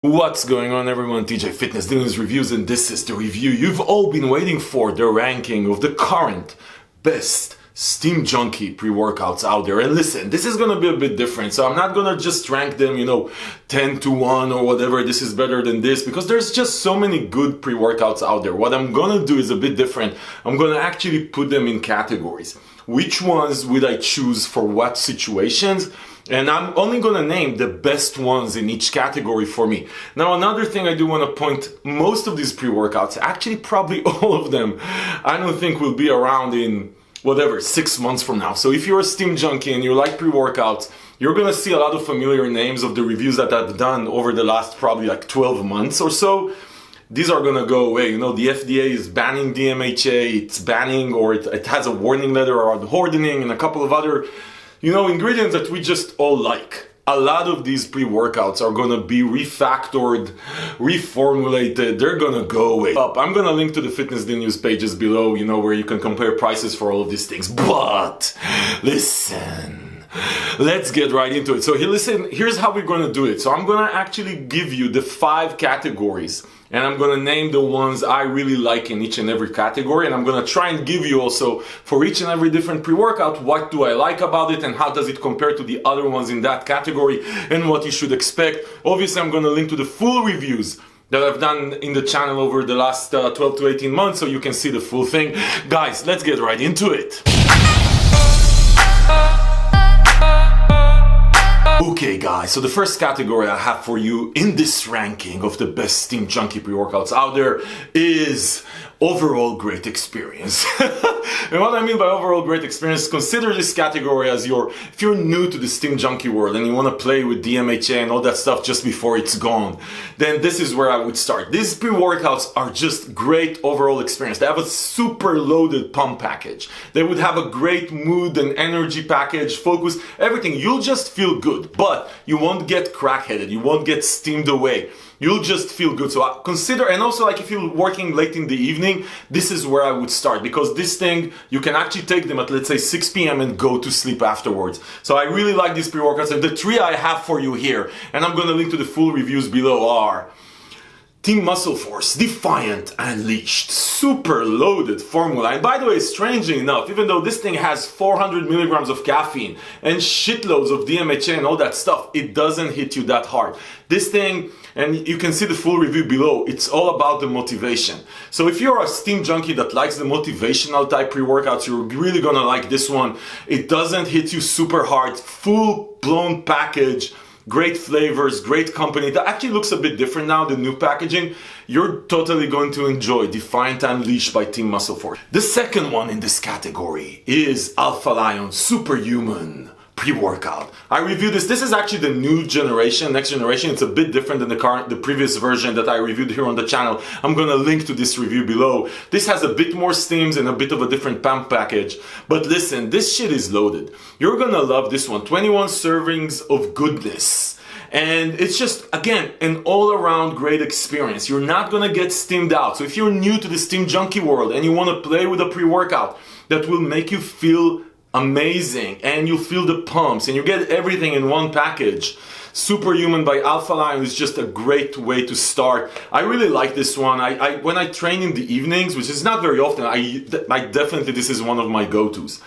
What's going on, everyone? TJ Fitness doing his reviews, and this is the review you've all been waiting for, the ranking of the current best Steam Junkie pre-workouts out there. And listen, this is gonna be a bit different, so I'm not gonna just rank them, 10 to 1 or whatever, this is better than this, because there's just so many good pre-workouts out there. What I'm gonna do is a bit different. I'm gonna actually put them in categories. Which ones would I choose for what situations? And I'm only gonna name the best ones in each category for me. Now, another thing I do wanna point, most of these pre-workouts, actually probably all of them, I don't think will be around in, 6 months from now. So if you're a Steam Junkie and you like pre-workouts, you're gonna see a lot of familiar names of the reviews that I've done over the last probably 12 months or so. These are gonna go away. The FDA is banning DMHA, it's banning, or it has a warning letter on hardening and a couple of other ingredients that we just all like. A lot of these pre-workouts are gonna be refactored, reformulated, they're gonna go away. I'm gonna link to the Fitness the News pages below, where you can compare prices for all of these things. But, listen, let's get right into it. So here's how we're gonna do it. So I'm gonna actually give you the 5 categories, and I'm gonna name the ones I really like in each and every category, and I'm gonna try and give you also, for each and every different pre-workout, what do I like about it and how does it compare to the other ones in that category and what you should expect. Obviously, I'm gonna link to the full reviews that I've done in the channel over the last 12 to 18 months so you can see the full thing. Guys, let's get right into it. Okay guys, so the first category I have for you in this ranking of the best Steam Junkie pre-workouts out there is overall great experience. And what I mean by overall great experience, consider this category as if you're new to the Steam Junkie world and you want to play with DMHA and all that stuff just before it's gone, then this is where I would start. These pre-workouts are just great overall experience. They have a super loaded pump package. They would have a great mood and energy package, focus, everything. You'll just feel good, but you won't get crack-headed. You won't get steamed away. You'll just feel good. So consider, and also if you're working late in the evening, this is where I would start, because this thing, you can actually take them at, let's say, 6 p.m. and go to sleep afterwards. So I really like these pre-workouts, and the 3 I have for you here, and I'm gonna link to the full reviews below, are Team Muscle Force, Defiant Unleashed, super loaded formula. And by the way, strangely enough, even though this thing has 400 milligrams of caffeine and shitloads of DMHA and all that stuff, it doesn't hit you that hard. This thing, and you can see the full review below, it's all about the motivation. So if you're a Steam Junkie that likes the motivational type pre-workouts, you're really gonna like this one. It doesn't hit you super hard, full-blown package, great flavors, great company. That actually looks a bit different now, the new packaging. You're totally going to enjoy Defiant Unleashed by Team Muscle Force. The second one in this category is Alpha Lion Superhuman pre-workout. I reviewed this. This is actually the new generation, next generation. It's a bit different than the previous version that I reviewed here on the channel. I'm gonna link to this review below. This has a bit more steams and a bit of a different pump package. But listen, this shit is loaded. You're gonna love this one. 21 servings of goodness. And it's just, again, an all-around great experience. You're not gonna get steamed out. So if you're new to the Steam Junkie world and you wanna play with a pre-workout that will make you feel amazing, and you feel the pumps, and you get everything in one package, Superhuman by Alpha Lion is just a great way to start. I really like this one. When I train in the evenings, which is not very often, I definitely, this is one of my go-tos.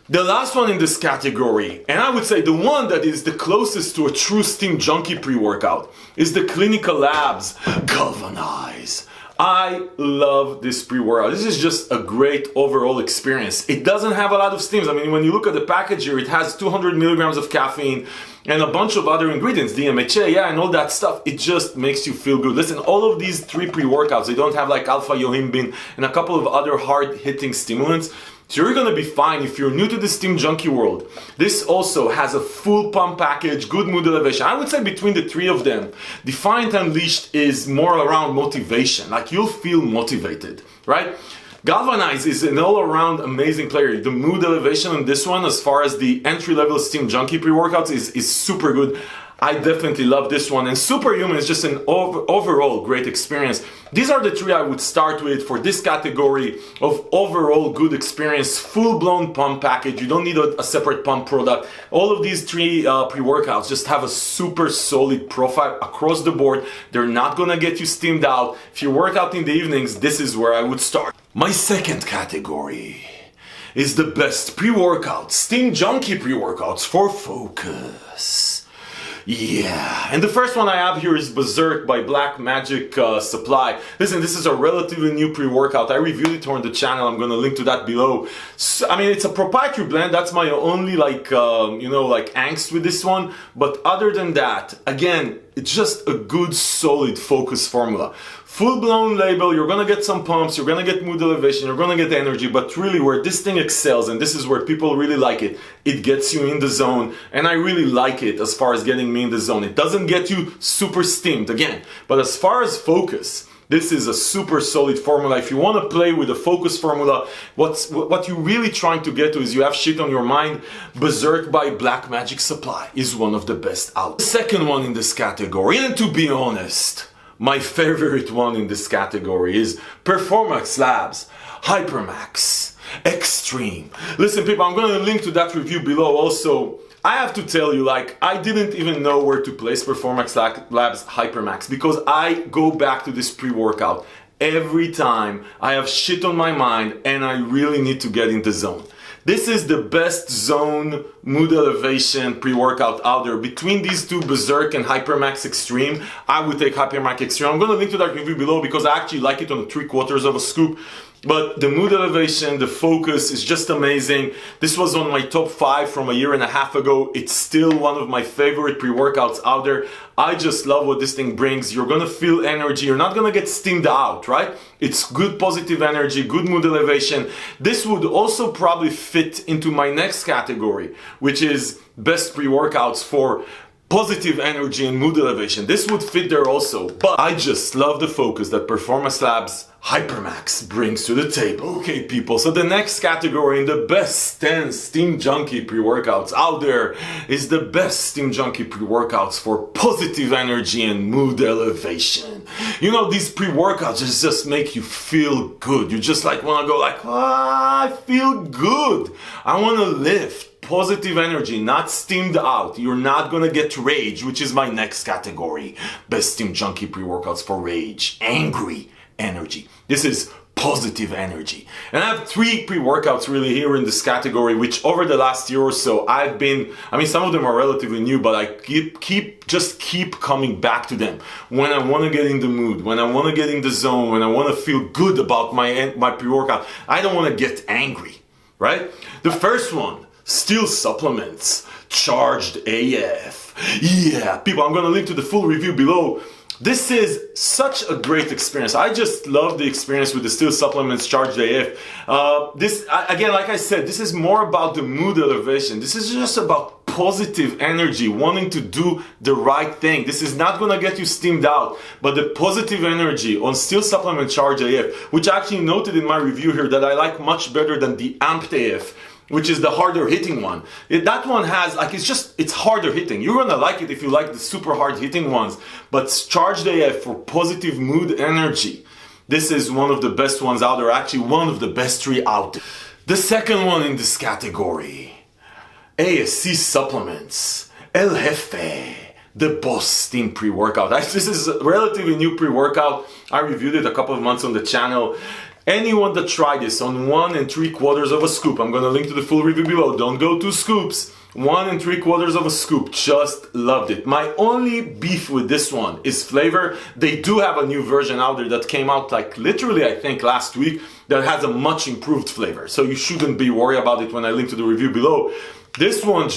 The last one in this category, and I would say the one that is the closest to a true Steam Junkie pre-workout, is the Clinical Labs Galvanize. I love this pre-workout. This is just a great overall experience. It doesn't have a lot of steams. I mean, when you look at the package here, it has 200 milligrams of caffeine and a bunch of other ingredients, DMHA, and all that stuff. It just makes you feel good. Listen, all of these 3 pre-workouts, they don't have like alpha yohimbine and a couple of other hard-hitting stimulants. So you're gonna be fine if you're new to the Steam Junkie world. This also has a full pump package, good mood elevation. I would say between the 3 of them, Defiant Unleashed is more around motivation. Like, you'll feel motivated, right? Galvanize is an all-around amazing player. The mood elevation on this one, as far as the entry-level Steam Junkie pre-workouts, is super good. I definitely love this one. And Superhuman is just an overall great experience. These are the three I would start with for this category of overall good experience. Full-blown pump package. You don't need a separate pump product. All of these three pre-workouts just have a super solid profile across the board. They're not gonna get you steamed out. If you work out in the evenings, this is where I would start. My second category is the best pre-workouts, Steam Junkie pre-workouts for focus. Yeah, and the first one I have here is Berserk by Black Magic Supply. Listen, this is a relatively new pre-workout. I reviewed it on the channel. I'm gonna link to that below. So, I mean, it's a proprietary blend. That's my only angst with this one. But other than that, again, it's just a good, solid focus formula. Full-blown label, you're gonna get some pumps, you're gonna get mood elevation, you're gonna get energy, but really where this thing excels, and this is where people really like it, it gets you in the zone, and I really like it as far as getting me in the zone. It doesn't get you super steamed, again, but as far as focus, this is a super solid formula. If you want to play with a focus formula, what you're really trying to get to is you have shit on your mind, Berserk by Black Magic Supply is one of the best out. The second one in this category, and to be honest, my favorite one in this category is Performax Labs Hypermax Extreme. Listen people, I'm going to link to that review below also. I have to tell you, I didn't even know where to place Performax Labs Hypermax because I go back to this pre-workout every time I have shit on my mind and I really need to get in the zone. This is the best zone mood elevation pre-workout out there. Between these two, Berserk and Hypermax Extreme, I would take Hypermax Extreme. I'm going to link to that review below because I actually like it on 3/4 of a scoop. But the mood elevation, the focus is just amazing. This was on my top 5 from a year and a half ago. It's still one of my favorite pre-workouts out there. I just love what this thing brings. You're gonna feel energy. You're not gonna get steamed out, right? It's good positive energy, good mood elevation. This would also probably fit into my next category, which is best pre-workouts for positive energy and mood elevation. This would fit there also, but I just love the focus that Performance Labs Hypermax brings to the table. Okay people, so the next category in the best 10 Steam Junkie pre-workouts out there is the best Steam Junkie pre-workouts for positive energy and mood elevation. You know, these pre-workouts just make you feel good. You just wanna go I feel good. I wanna lift. Positive energy, not steamed out. You're not gonna get rage, which is my next category. Best Steam Junkie pre-workouts for rage. Angry energy. This is positive energy. And I have 3 pre-workouts really here in this category, which over the last year or so some of them are relatively new, but I keep coming back to them. When I wanna get in the mood, when I wanna get in the zone, when I wanna feel good about my pre-workout, I don't wanna get angry, right? The first one, Steel Supplements, Charged AF. Yeah, people, I'm gonna link to the full review below. This is such a great experience. I just love the experience with the Steel Supplements Charged AF. Again, like I said, this is more about the mood elevation. This is just about positive energy, wanting to do the right thing. This is not gonna get you steamed out, but the positive energy on Steel Supplement Charged AF, which I actually noted in my review here that I like much better than the Amped AF, which is the harder hitting one. That one has, it's harder hitting. You're gonna like it if you like the super hard hitting ones, but Charged AF for positive mood energy, this is one of the best ones out there, actually one of the best 3 out there. The second one in this category, ASC Supplements, El Jefe, the Boss Steam pre-workout. This is a relatively new pre-workout. I reviewed it a couple of months on the channel. Anyone that tried this on 1 3/4 of a scoop, I'm gonna link to the full review below, don't go 2 scoops, 1 3/4 of a scoop, just loved it. My only beef with this one is flavor. They do have a new version out there that came out literally I think last week that has a much improved flavor, so you shouldn't be worried about it when I link to the review below. This one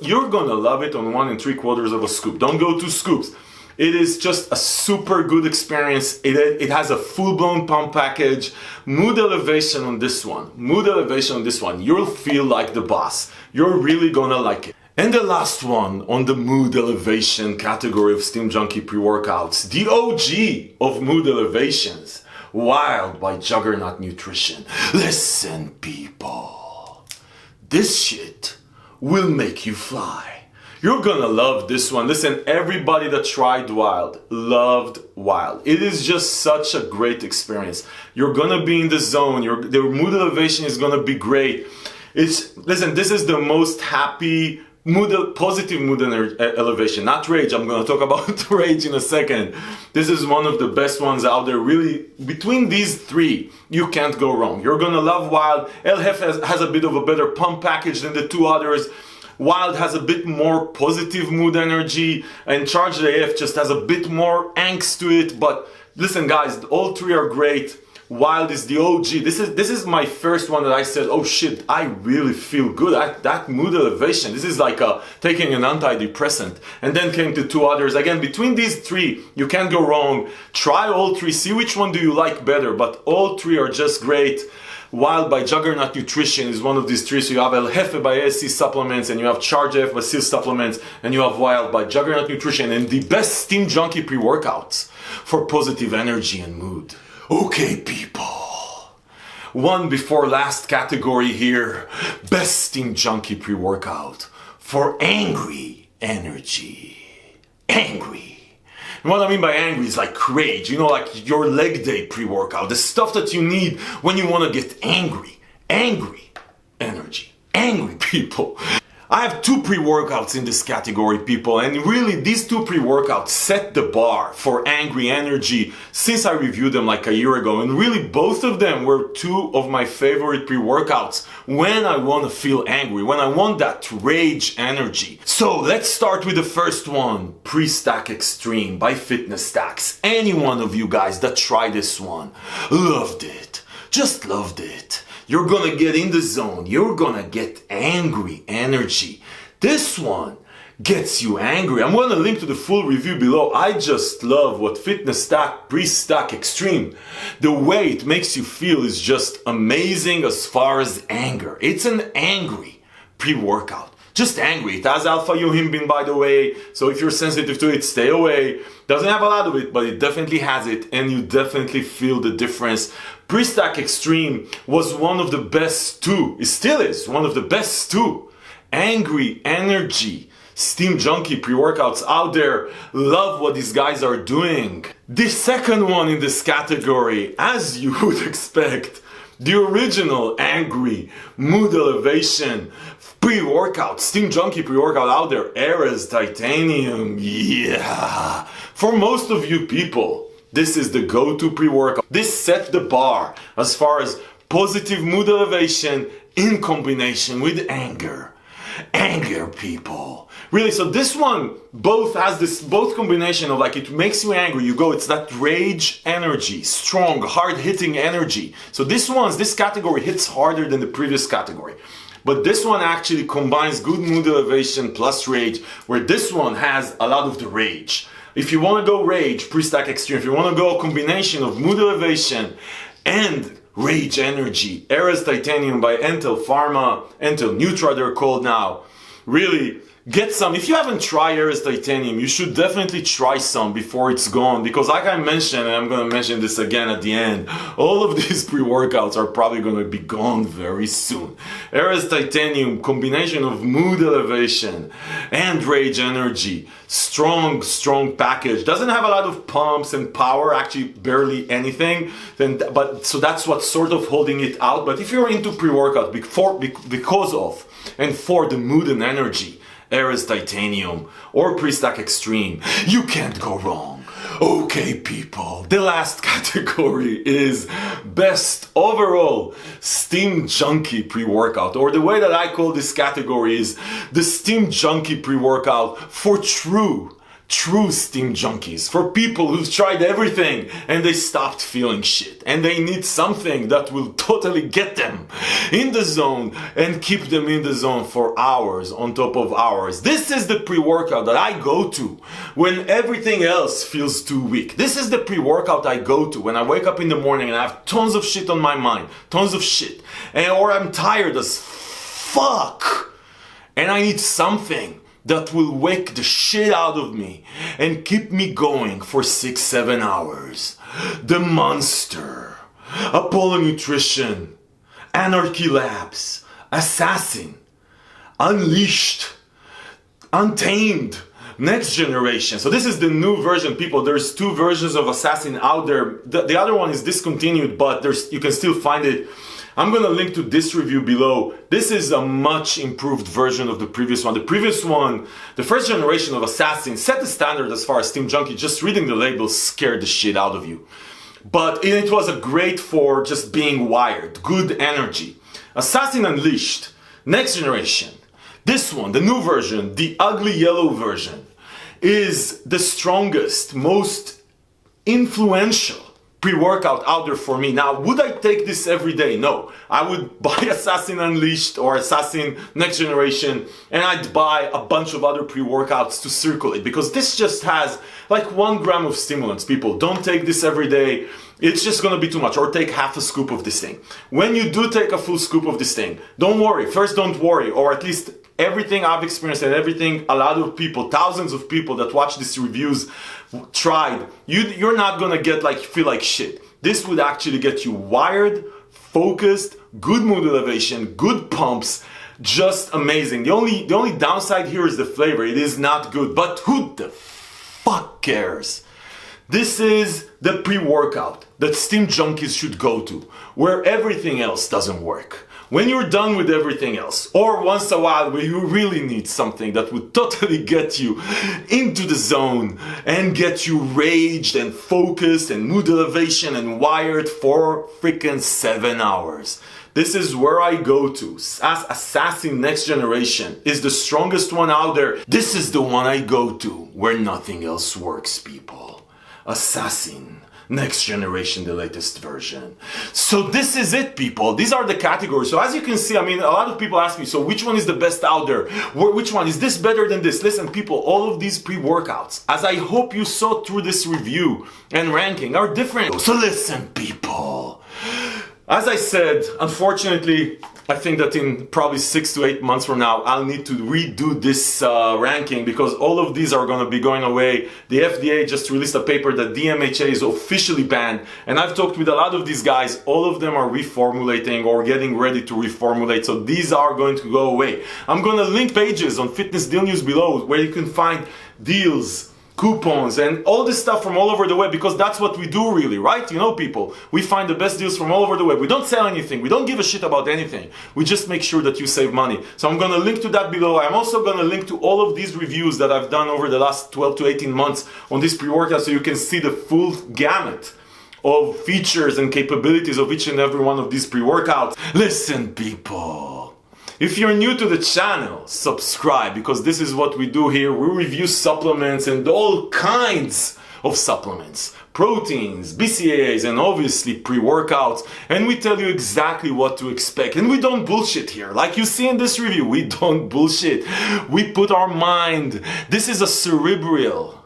you're gonna love it on 1 3/4 of a scoop, don't go 2 scoops. It is just a super good experience. It has a full-blown pump package. Mood elevation on this one. You'll feel like the boss. You're really gonna like it. And the last one on the mood elevation category of Steam Junkie pre-workouts, the OG of mood elevations, Wild by Juggernaut Nutrition. Listen people, this shit will make you fly. You're gonna love this one. Listen, everybody that tried Wild loved Wild. It is just such a great experience. You're gonna be in the zone. The mood elevation is gonna be great. Listen, this is the most happy positive mood elevation, not rage. I'm gonna talk about rage in a second. This is one of the best ones out there. Really, between these three, you can't go wrong. You're gonna love Wild. El Jefe has a bit of a better pump package than the two others. Wild has a bit more positive mood energy, and Charged AF just has a bit more angst to it. But listen, guys, all three are great. Wild is the OG. This is my first one that I said, oh shit, I really feel good. That mood elevation. This is like taking an antidepressant. And then came the two others. Again, between these three, you can't go wrong. Try all three. See which one do you like better. But all three are just great. Wild by Juggernaut Nutrition is one of these three. So you have El Jefe by ASC Supplements, and you have Charged AF by Seal Supplements, and you have Wild by Juggernaut Nutrition, and the best Steam Junkie pre-workouts for positive energy and mood. Okay, people. One before last category here. Best Steam Junkie pre-workout for angry energy. Angry. And what I mean by angry is like rage, you know, like your leg day pre-workout, the stuff that you need when you want to get angry. Angry energy. Angry people. I have two pre-workouts in this category, people, and really these two pre-workouts set the bar for angry energy since I reviewed them like a year ago, and really both of them were two of my favorite pre-workouts when I want to feel angry, when I want that rage energy. So let's start with the first one, Pre-Stack Extreme by Fitness Stacks. Any one of you guys that tried this one loved it, just loved it. You're gonna get in the zone. You're gonna get angry energy. This one gets you angry. I'm gonna link to the full review below. I just love what Fitness Stack Pre-Stack Extreme. The way it makes you feel is just amazing as far as anger. It's an angry pre-workout. Just angry. It has alpha yohimbine, by the way, so if you're sensitive to it, stay away. Doesn't have a lot of it, but it definitely has it, and you definitely feel the difference. Pre-Stack Extreme was one of the best two. It still is one of the best two. Angry energy Steam Junkie pre-workouts out there. Love what these guys are doing. The second one in this category, as you would expect, the original angry mood elevation pre-workout, Steam Junkie pre-workout out there, Ares Titanium. Yeah! For most of you people, this is the go-to pre-workout. This set the bar as far as positive mood elevation in combination with anger. Anger, people. Really, so this one both combination of like it makes you angry, it's that rage energy, strong, hard-hitting energy. So this category hits harder than the previous category. But this one actually combines good mood elevation plus rage, where this one has a lot of the rage. If you want to go rage, Pre-Stack Extreme, if you want to go a combination of mood elevation and rage energy, Ares Titanium by Entel Pharma, Entel Nutra they're called now. Really, get some. If you haven't tried Ares Titanium, you should definitely try some before it's gone, because like I mentioned, and I'm going to mention this again at the end, all of these pre-workouts are probably going to be gone very soon. Ares Titanium, combination of mood elevation and rage energy, strong package. Doesn't have a lot of pumps and power, actually barely anything, so that's what's sort of holding it out. But if you're into pre-workout because of and for the mood and energy, Ares Titanium or Pre-Stack Extreme, you can't go wrong. Okay, people, the last category is best overall Steam Junkie pre-workout, or the way that I call this category is the Steam Junkie pre-workout for true Steam Junkies, for people who've tried everything and they stopped feeling shit, and they need something that will totally get them in the zone and keep them in the zone for hours on top of hours. This is the pre-workout that I go to when everything else feels too weak. This is the pre-workout I go to when I wake up in the morning and I have tons of shit on my mind, tons of shit, or I'm tired as fuck and I need something that will wake the shit out of me and keep me going for 6-7 hours. The Monster, Apollo Nutrition, Anarchy Labs, Assassin, Unleashed, Untamed next generation. So this is the new version, people. There's 2 versions of Assassin out there. The other one is discontinued, but you can still find it. I'm gonna link to this review below. This is a much improved version of the previous one. The previous one, the first generation of Assassin, set the standard as far as Steam Junkie. Just reading the labels scared the shit out of you. But it was a great for just being wired, good energy. Assassin Unleashed, next generation. This one, the new version, the ugly yellow version, is the strongest, most influential pre-workout out there for me. Now, would I take this every day? No. I would buy Assassin Unleashed or Assassin Next Generation, and I'd buy a bunch of other pre-workouts to circulate, because this just has like 1 gram of stimulants. People, don't take this every day. It's just gonna be too much. Or take half a scoop of this thing. When you do take a full scoop of this thing, don't worry. First, don't worry, or at least everything I've experienced and everything a lot of people, thousands of people that watch these reviews tried, you're not gonna get feel like shit. This would actually get you wired, focused, good mood elevation, good pumps, just amazing. The only downside here is the flavor. It is not good, but who the fuck cares? This is the pre-workout that Steam Junkies should go to, where everything else doesn't work. When you're done with everything else, or once a while where you really need something that would totally get you into the zone and get you raged and focused and mood elevation and wired for freaking 7 hours. This is where I go to. Assassin Next Generation is the strongest one out there. This is the one I go to where nothing else works, people. Assassin Next Generation, the latest version. So this is it, people. These are the categories. So as you can see, I mean, a lot of people ask me, so which one is the best out there? Which one? Is this better than this? Listen, people, all of these pre-workouts, as I hope you saw through this review and ranking, are different. So listen, people. As I said, unfortunately, I think that in probably 6 to 8 months from now, I'll need to redo this ranking, because all of these are going to be going away. The FDA just released a paper that DMHA is officially banned, and I've talked with a lot of these guys. All of them are reformulating or getting ready to reformulate, so these are going to go away. I'm going to link pages on Fitness Deal News below where you can find deals, coupons, and all this stuff from all over the web, because that's what we do, really, right? You know, people, we find the best deals from all over the web. We don't sell anything. We don't give a shit about anything. We just make sure that you save money. So I'm going to link to that below. I'm also going to link to all of these reviews that I've done over the last 12 to 18 months on this pre-workout, so you can see the full gamut of features and capabilities of each and every one of these pre-workouts. Listen, people, if you're new to the channel, subscribe, because this is what we do here. We review supplements and all kinds of supplements, proteins, BCAAs, and obviously pre-workouts, and we tell you exactly what to expect. And we don't bullshit here. Like you see in this review, we don't bullshit. We put our mind. This is a cerebral,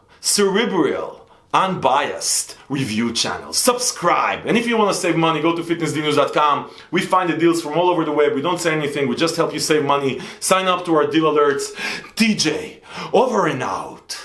unbiased review channel. Subscribe, and if you want to save money, go to fitnessdealnews.com. We find the deals from all over the web. We don't say anything, we just help you save money. Sign up to our deal alerts. DJ, over and out.